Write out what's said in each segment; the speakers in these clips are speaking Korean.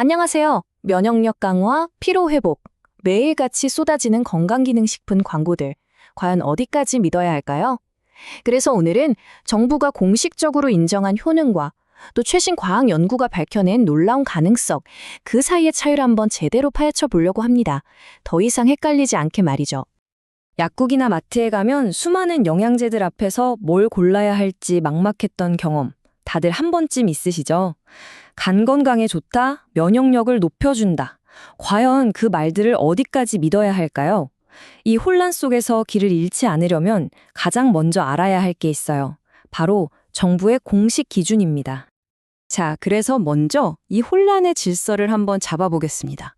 안녕하세요. 면역력 강화, 피로 회복, 매일같이 쏟아지는 건강기능식품 광고들. 과연 어디까지 믿어야 할까요? 그래서 오늘은 정부가 공식적으로 인정한 효능과 또 최신 과학 연구가 밝혀낸 놀라운 가능성, 그 사이의 차이를 한번 제대로 파헤쳐 보려고 합니다. 더 이상 헷갈리지 않게 말이죠. 약국이나 마트에 가면 수많은 영양제들 앞에서 뭘 골라야 할지 막막했던 경험, 다들 한 번쯤 있으시죠? 간 건강에 좋다, 면역력을 높여준다. 과연 그 말들을 어디까지 믿어야 할까요? 이 혼란 속에서 길을 잃지 않으려면 가장 먼저 알아야 할 게 있어요. 바로 정부의 공식 기준입니다. 자, 그래서 먼저 이 혼란의 질서를 한번 잡아보겠습니다.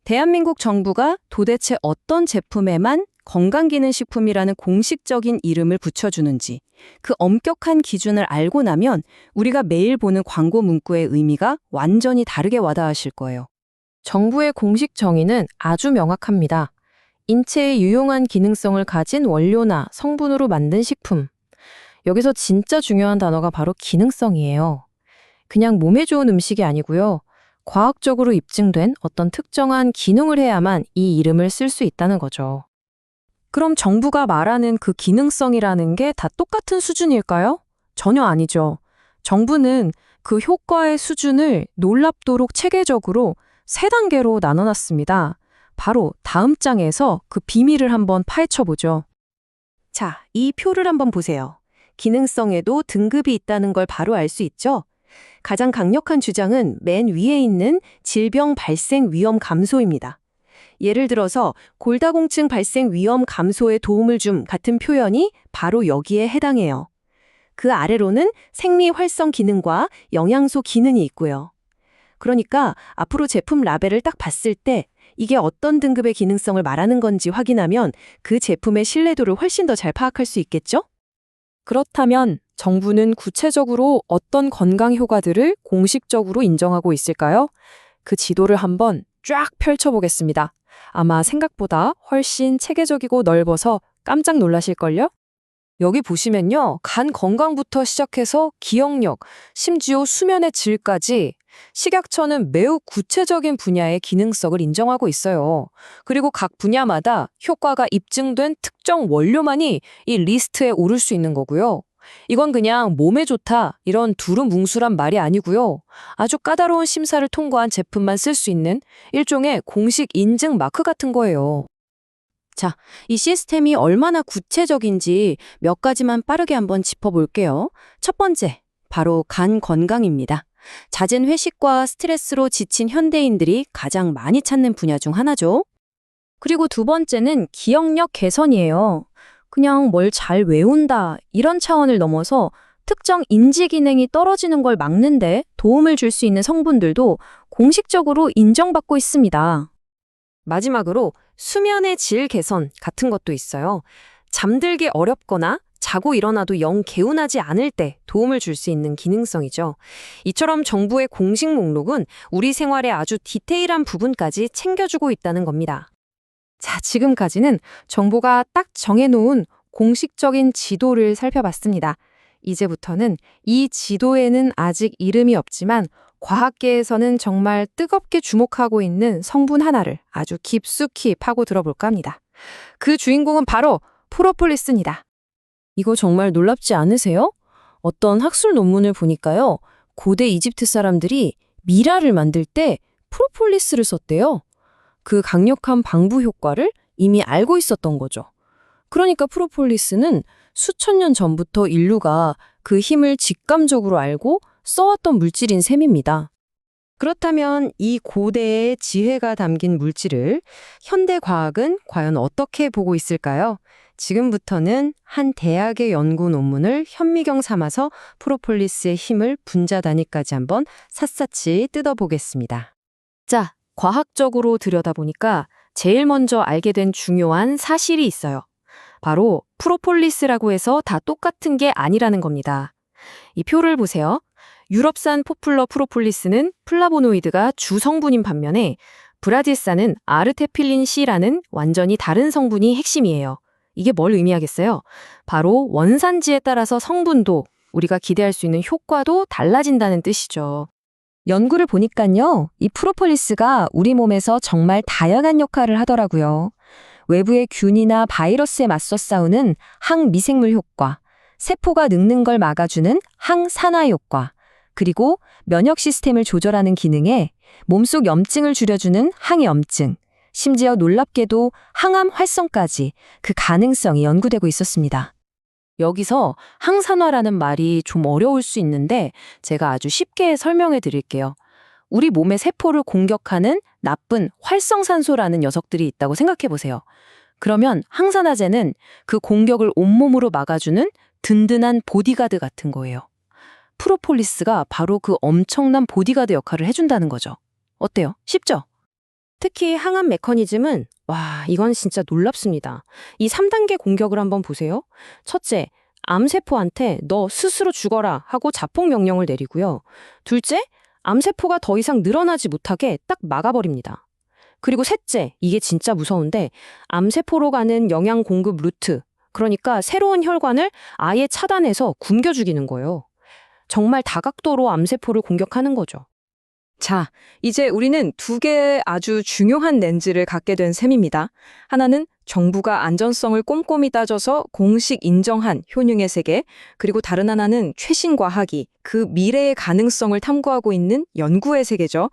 대한민국 정부가 도대체 어떤 제품에만 건강기능식품이라는 공식적인 이름을 붙여주는지, 그 엄격한 기준을 알고 나면 우리가 매일 보는 광고 문구의 의미가 완전히 다르게 와닿으실 거예요. 정부의 공식 정의는 아주 명확합니다. 인체에 유용한 기능성을 가진 원료나 성분으로 만든 식품. 여기서 진짜 중요한 단어가 바로 기능성이에요. 그냥 몸에 좋은 음식이 아니고요. 과학적으로 입증된 어떤 특정한 기능을 해야만 이 이름을 쓸 수 있다는 거죠. 그럼 정부가 말하는 그 기능성이라는 게 다 똑같은 수준일까요? 전혀 아니죠. 정부는 그 효과의 수준을 놀랍도록 체계적으로 3단계로 나눠놨습니다. 바로 다음 장에서 그 비밀을 한번 파헤쳐보죠. 자, 이 표를 한번 보세요. 기능성에도 등급이 있다는 걸 바로 알 수 있죠? 가장 강력한 주장은 맨 위에 있는 질병 발생 위험 감소입니다. 예를 들어서 골다공증 발생 위험 감소에 도움을 줌 같은 표현이 바로 여기에 해당해요. 그 아래로는 생리 활성 기능과 영양소 기능이 있고요. 그러니까 앞으로 제품 라벨을 딱 봤을 때 이게 어떤 등급의 기능성을 말하는 건지 확인하면 그 제품의 신뢰도를 훨씬 더 잘 파악할 수 있겠죠? 그렇다면 정부는 구체적으로 어떤 건강 효과들을 공식적으로 인정하고 있을까요? 그 지도를 한번 쫙 펼쳐보겠습니다. 아마 생각보다 훨씬 체계적이고 넓어서 깜짝 놀라실걸요? 여기 보시면요. 간 건강부터 시작해서 기억력, 심지어 수면의 질까지 식약처는 매우 구체적인 분야의 기능성을 인정하고 있어요. 그리고 각 분야마다 효과가 입증된 특정 원료만이 이 리스트에 오를 수 있는 거고요. 이건 그냥 몸에 좋다 이런 두루뭉술한 말이 아니고요. 아주 까다로운 심사를 통과한 제품만 쓸 수 있는 일종의 공식 인증 마크 같은 거예요. 자, 이 시스템이 얼마나 구체적인지 몇 가지만 빠르게 한번 짚어볼게요. 첫 번째, 바로 간 건강입니다. 잦은 회식과 스트레스로 지친 현대인들이 가장 많이 찾는 분야 중 하나죠. 그리고 두 번째는 기억력 개선이에요. 그냥 뭘 잘 외운다 이런 차원을 넘어서 특정 인지 기능이 떨어지는 걸 막는데 도움을 줄 수 있는 성분들도 공식적으로 인정받고 있습니다. 마지막으로 수면의 질 개선 같은 것도 있어요. 잠들기 어렵거나 자고 일어나도 영 개운하지 않을 때 도움을 줄 수 있는 기능성이죠. 이처럼 정부의 공식 목록은 우리 생활의 아주 디테일한 부분까지 챙겨주고 있다는 겁니다. 자, 지금까지는 정부가 딱 정해놓은 공식적인 지도를 살펴봤습니다. 이제부터는 이 지도에는 아직 이름이 없지만 과학계에서는 정말 뜨겁게 주목하고 있는 성분 하나를 아주 깊숙이 파고 들어볼까 합니다. 그 주인공은 바로 프로폴리스입니다. 이거 정말 놀랍지 않으세요? 어떤 학술 논문을 보니까요. 고대 이집트 사람들이 미라를 만들 때 프로폴리스를 썼대요. 그 강력한 방부 효과를 이미 알고 있었던 거죠. 그러니까 프로폴리스는 수천 년 전부터 인류가 그 힘을 직감적으로 알고 써왔던 물질인 셈입니다. 그렇다면 이 고대의 지혜가 담긴 물질을 현대 과학은 과연 어떻게 보고 있을까요? 지금부터는 한 대학의 연구 논문을 현미경 삼아서 프로폴리스의 힘을 분자 단위까지 한번 샅샅이 뜯어보겠습니다. 자, 과학적으로 들여다보니까 제일 먼저 알게 된 중요한 사실이 있어요. 바로 프로폴리스라고 해서 다 똑같은 게 아니라는 겁니다. 이 표를 보세요. 유럽산 포플러 프로폴리스는 플라보노이드가 주 성분인 반면에 브라질산은 아르테필린 C라는 완전히 다른 성분이 핵심이에요. 이게 뭘 의미하겠어요? 바로 원산지에 따라서 성분도 우리가 기대할 수 있는 효과도 달라진다는 뜻이죠. 연구를 보니까요, 이 프로폴리스가 우리 몸에서 정말 다양한 역할을 하더라고요. 외부의 균이나 바이러스에 맞서 싸우는 항미생물 효과, 세포가 늙는 걸 막아주는 항산화 효과, 그리고 면역 시스템을 조절하는 기능에 몸속 염증을 줄여주는 항염증, 심지어 놀랍게도 항암 활성까지 그 가능성이 연구되고 있었습니다. 여기서 항산화라는 말이 좀 어려울 수 있는데 제가 아주 쉽게 설명해 드릴게요. 우리 몸의 세포를 공격하는 나쁜 활성산소라는 녀석들이 있다고 생각해 보세요. 그러면 항산화제는 그 공격을 온몸으로 막아주는 든든한 보디가드 같은 거예요. 프로폴리스가 바로 그 엄청난 보디가드 역할을 해준다는 거죠. 어때요? 쉽죠? 특히 항암 메커니즘은 이건 진짜 놀랍습니다. 이 3단계 공격을 한번 보세요. 첫째, 암세포한테 너 스스로 죽어라 하고 자폭 명령을 내리고요. 둘째, 암세포가 더 이상 늘어나지 못하게 딱 막아버립니다. 그리고 셋째, 이게 진짜 무서운데 암세포로 가는 영양 공급 루트, 그러니까 새로운 혈관을 아예 차단해서 굶겨 죽이는 거예요. 정말 다각도로 암세포를 공격하는 거죠. 자, 이제 우리는 두 개의 아주 중요한 렌즈를 갖게 된 셈입니다. 하나는 정부가 안전성을 꼼꼼히 따져서 공식 인정한 효능의 세계, 그리고 다른 하나는 최신 과학이 그 미래의 가능성을 탐구하고 있는 연구의 세계죠.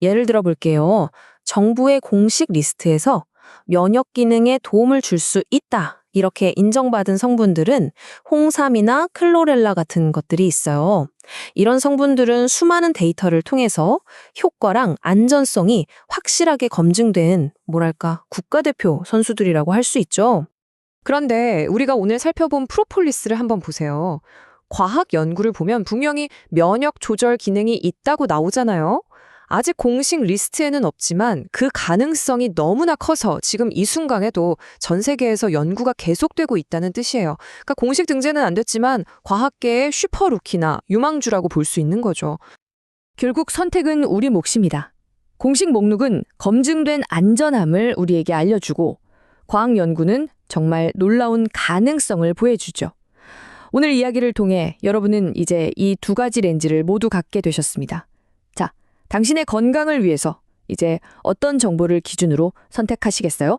예를 들어 볼게요. 정부의 공식 리스트에서 면역 기능에 도움을 줄 수 있다, 이렇게 인정받은 성분들은 홍삼이나 클로렐라 같은 것들이 있어요. 이런 성분들은 수많은 데이터를 통해서 효과랑 안전성이 확실하게 검증된 국가대표 선수들이라고 할 수 있죠. 그런데 우리가 오늘 살펴본 프로폴리스를 한번 보세요. 과학 연구를 보면 분명히 면역 조절 기능이 있다고 나오잖아요. 아직 공식 리스트에는 없지만 그 가능성이 너무나 커서 지금 이 순간에도 전 세계에서 연구가 계속되고 있다는 뜻이에요. 그러니까 공식 등재는 안 됐지만 과학계의 슈퍼루키나 유망주라고 볼 수 있는 거죠. 결국 선택은 우리 몫입니다. 공식 목록은 검증된 안전함을 우리에게 알려주고 과학 연구는 정말 놀라운 가능성을 보여주죠. 오늘 이야기를 통해 여러분은 이제 이 두 가지 렌즈를 모두 갖게 되셨습니다. 자, 당신의 건강을 위해서 이제 어떤 정보를 기준으로 선택하시겠어요?